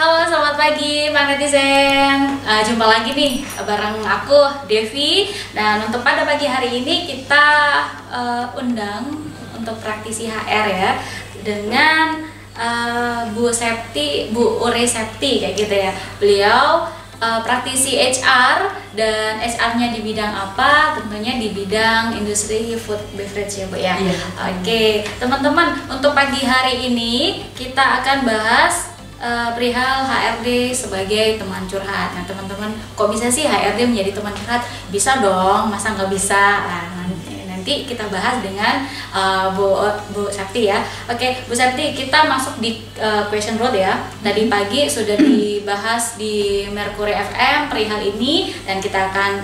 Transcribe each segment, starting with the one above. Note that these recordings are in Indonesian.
Halo, selamat pagi Pak Netizen. Jumpa lagi nih bareng aku Devi. Dan untuk pada pagi hari ini kita undang untuk praktisi HR ya, dengan Bu Septi, Bu Ure Septi kayak gitu ya. Beliau praktisi HR dan HR-nya di bidang apa? Tentunya di bidang industri food beverage ya Bu ya. Iya. Oke, teman-teman, untuk pagi hari ini kita akan bahas perihal HRD sebagai teman curhat. Nah teman-teman, kok bisa sih HRD menjadi teman curhat? Bisa dong, masa nggak bisa? Nah, nanti kita bahas dengan Bu Septi ya. Oke, Bu Septi, kita masuk di question road ya. Tadi pagi sudah dibahas di Mercury FM perihal ini, dan kita akan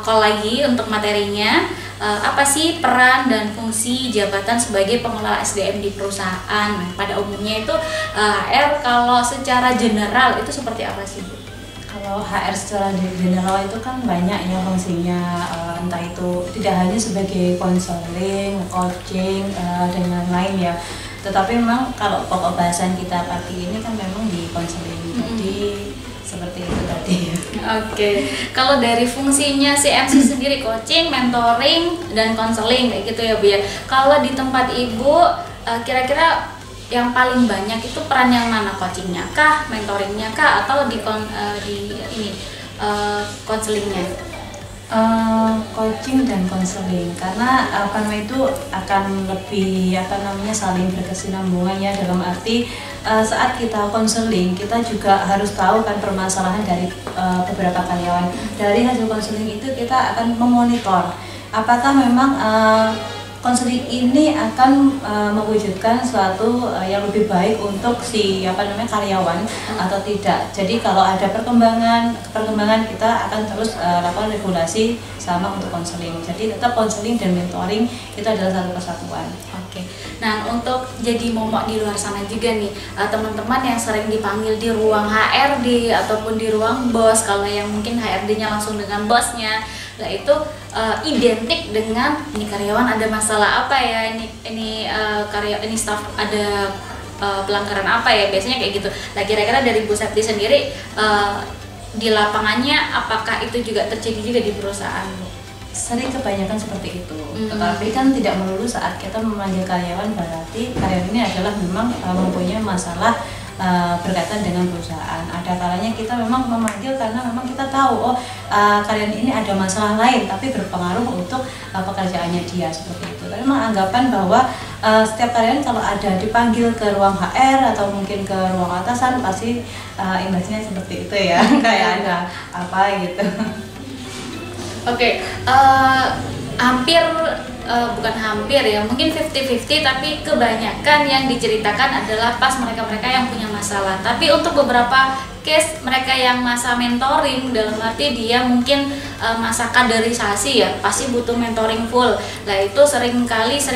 call lagi untuk materinya. Apa sih peran dan fungsi jabatan sebagai pengelola SDM di perusahaan? Nah, pada umumnya itu HR kalau secara general itu seperti apa sih Bu? Kalau HR secara general itu kan banyak ya fungsinya, entah itu tidak hanya sebagai konseling, coaching, dan lain-lain ya. Tetapi memang kalau pokok bahasan kita pagi ini kan memang di konseling, jadi seperti itu tadi. Oke, kalau dari fungsinya CMC sendiri, coaching, mentoring, dan konseling kayak gitu ya Bu ya. Kalau di tempat Ibu, kira-kira yang paling banyak itu peran yang mana? Coachingnya kah, mentoringnya kah, atau di konselingnya? Coaching dan konseling, karena itu akan lebih saling berkesinambungan ya, dalam arti saat kita konseling kita juga harus tahu kan permasalahan dari beberapa karyawan. Dari hasil konseling itu kita akan memonitor apakah memang konseling ini akan mewujudkan suatu yang lebih baik untuk si karyawan atau tidak. Jadi kalau ada perkembangan kita akan terus lakukan regulasi sama untuk konseling. Jadi tetap konseling dan mentoring itu adalah satu kesatuan. Oke. Nah, untuk jadi momok di luar sana juga nih, teman-teman yang sering dipanggil di ruang HRD ataupun di ruang bos, kalau yang mungkin HRD-nya langsung dengan bosnya, nah itu identik dengan ini karyawan ada masalah apa ya, ini staff ada pelanggaran apa ya, biasanya kayak gitu. Nah, kira-kira dari Bu Septi sendiri di lapangannya apakah itu juga terjadi juga di perusahaan Bu? Sering kebanyakan seperti itu, tetapi kan tidak melulu saat kita memanggil karyawan berarti karyawan ini adalah memang mempunyai masalah berkaitan dengan perusahaan. Ada kalanya kita memang memanggil karena memang kita tahu karyawan ini ada masalah lain tapi berpengaruh untuk pekerjaannya dia, seperti itu. Tapi memang anggapan bahwa setiap karyawan kalau ada dipanggil ke ruang HR atau mungkin ke ruang atasan pasti imbasnya seperti itu ya, kayak ada apa gitu. Oke, bukan hampir ya, mungkin 50-50, tapi kebanyakan yang diceritakan adalah pas mereka-mereka yang punya masalah. Tapi untuk beberapa case mereka yang masa mentoring, dalam arti dia mungkin masa kaderisasi ya, pasti butuh mentoring full. Nah itu sering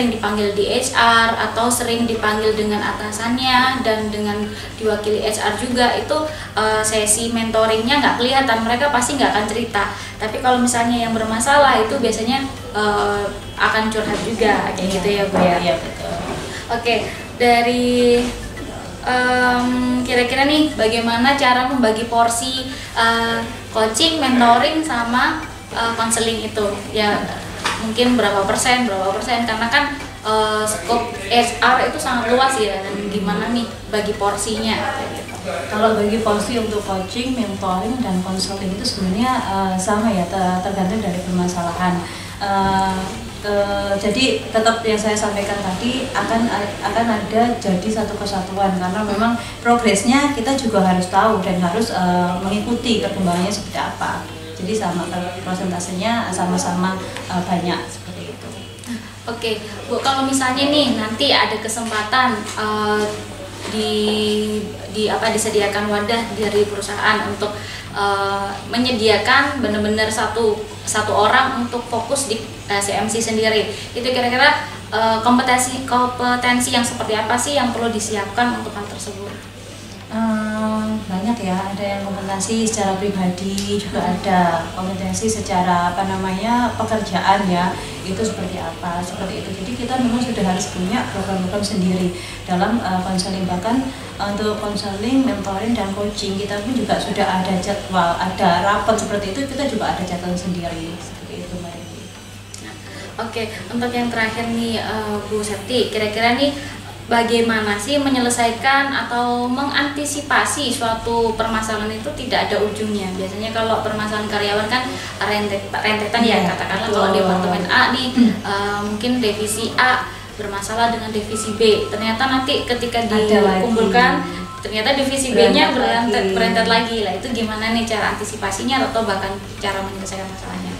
dipanggil di HR atau sering dipanggil dengan atasannya dan dengan diwakili HR juga. Itu sesi mentoringnya nggak kelihatan, mereka pasti nggak akan cerita. Tapi kalau misalnya yang bermasalah itu biasanya akan curhat juga kayak gitu ya Bu ya. Iya betul. Oke, dari kira-kira nih bagaimana cara membagi porsi coaching, mentoring sama konseling itu ya, mungkin berapa persen karena kan skop HR itu sangat luas ya, dan gimana nih bagi porsinya gitu. Kalau bagi porsi untuk coaching, mentoring, dan konseling itu sebenarnya sama ya, tergantung dari permasalahan. Jadi tetap yang saya sampaikan tadi akan ada jadi satu kesatuan, karena memang progresnya kita juga harus tahu dan harus mengikuti perkembangannya seperti apa. Jadi sama prosentasenya sama-sama banyak seperti itu. Oke, Bu, kalau misalnya nih nanti ada kesempatan disediakan wadah dari perusahaan untuk menyediakan benar-benar satu orang untuk fokus di CMC sendiri, itu kira-kira kompetensi yang seperti apa sih yang perlu disiapkan untuk hal tersebut? Banyak ya, ada yang kompetensi secara pribadi, juga ada kompetensi secara pekerjaan ya, itu seperti apa, seperti itu. Jadi kita memang sudah harus punya program-program sendiri dalam konseling. Bahkan untuk konseling, mentoring dan coaching kita pun juga sudah ada jadwal, ada rapat seperti itu, kita juga ada jadwal sendiri seperti itu Mbak Devi. Oke, untuk yang terakhir nih Bu Septi, kira-kira nih bagaimana sih menyelesaikan atau mengantisipasi suatu permasalahan itu tidak ada ujungnya? Biasanya kalau permasalahan karyawan kan rentetan ya, katakanlah kalau departemen A nih mungkin divisi A bermasalah dengan divisi B, ternyata nanti ketika dikumpulkan ternyata divisi B-nya berentet lagi lah. Itu gimana nih cara antisipasinya atau bahkan cara menyelesaikan masalahnya?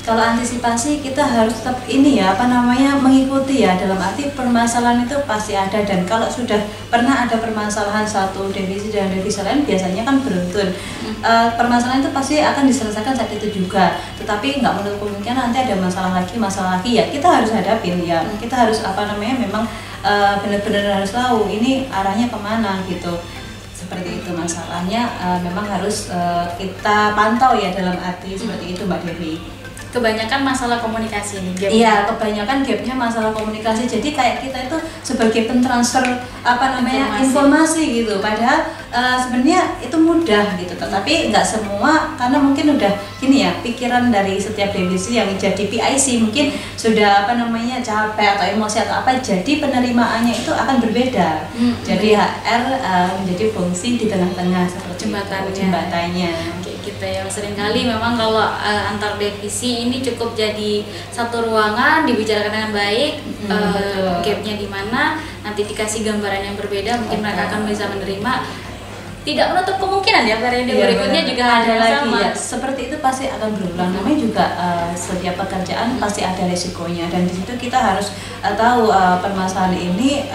Kalau antisipasi kita harus tetap mengikuti ya, dalam arti permasalahan itu pasti ada, dan kalau sudah pernah ada permasalahan satu divisi dan divisi lain biasanya kan beruntun. Permasalahan itu pasti akan diselesaikan saat itu juga, tetapi nggak menutup kemungkinan nanti ada masalah lagi ya kita harus hadapin ya, kita harus memang benar-benar harus tahu ini arahnya kemana gitu. Seperti itu masalahnya, memang harus kita pantau ya, dalam arti seperti itu Mbak Devi. Kebanyakan masalah komunikasi nih gap. Iya, kebanyakan gapnya masalah komunikasi. Jadi kayak kita itu sebagai pentransfer informasi gitu. Padahal sebenarnya itu mudah gitu. Tetapi nggak semua, karena mungkin udah gini ya, pikiran dari setiap divisi yang jadi PIC mungkin sudah capek atau emosi atau apa. Jadi penerimaannya itu akan berbeda. Jadi HR menjadi fungsi di tengah-tengah seperti jembatannya. Gitu ya, seringkali memang kalau antar divisi ini cukup jadi satu ruangan, dibicarakan dengan baik, gapnya di mana, nanti dikasih gambaran yang berbeda, mungkin mereka akan bisa menerima. Tidak menutup kemungkinan ya periode berikutnya juga ada lagi sama. Ya, seperti itu pasti akan berulang. Namanya juga setiap pekerjaan pasti ada resikonya, dan di situ kita harus tahu permasalahan ini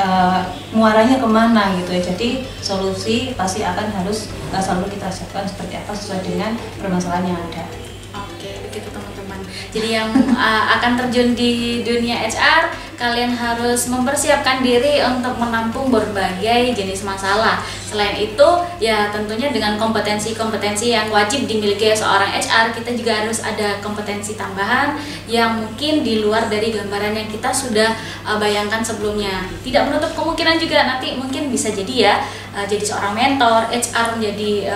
muaranya kemana gitu ya. Jadi solusi pasti akan harus selalu kita siapkan seperti apa sesuai dengan permasalahan yang ada. Oke, begitu teman-teman. Jadi yang akan terjun di dunia HR, kalian harus mempersiapkan diri untuk menampung berbagai jenis masalah. Selain itu, ya tentunya dengan kompetensi-kompetensi yang wajib dimiliki seorang HR, kita juga harus ada kompetensi tambahan yang mungkin di luar dari gambaran yang kita sudah bayangkan sebelumnya. Tidak menutup kemungkinan juga nanti mungkin bisa jadi ya, jadi seorang mentor, HR menjadi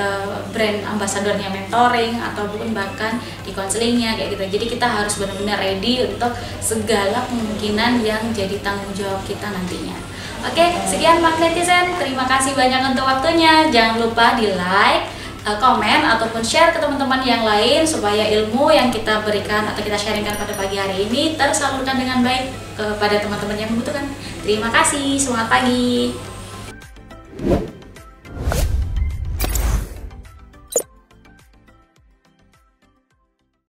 brand ambasadornya mentoring, ataupun bahkan di konselingnya kayak gitu. Jadi kita harus benar-benar ready untuk segala kemungkinan yang jadi tanggung jawab kita nantinya. Oke, sekian Magnetizen. Terima kasih banyak untuk waktunya. Jangan lupa di like, komen, ataupun share ke teman-teman yang lain supaya ilmu yang kita berikan atau kita sharingkan pada pagi hari ini tersalurkan dengan baik kepada teman-teman yang membutuhkan. Terima kasih. Semangat pagi.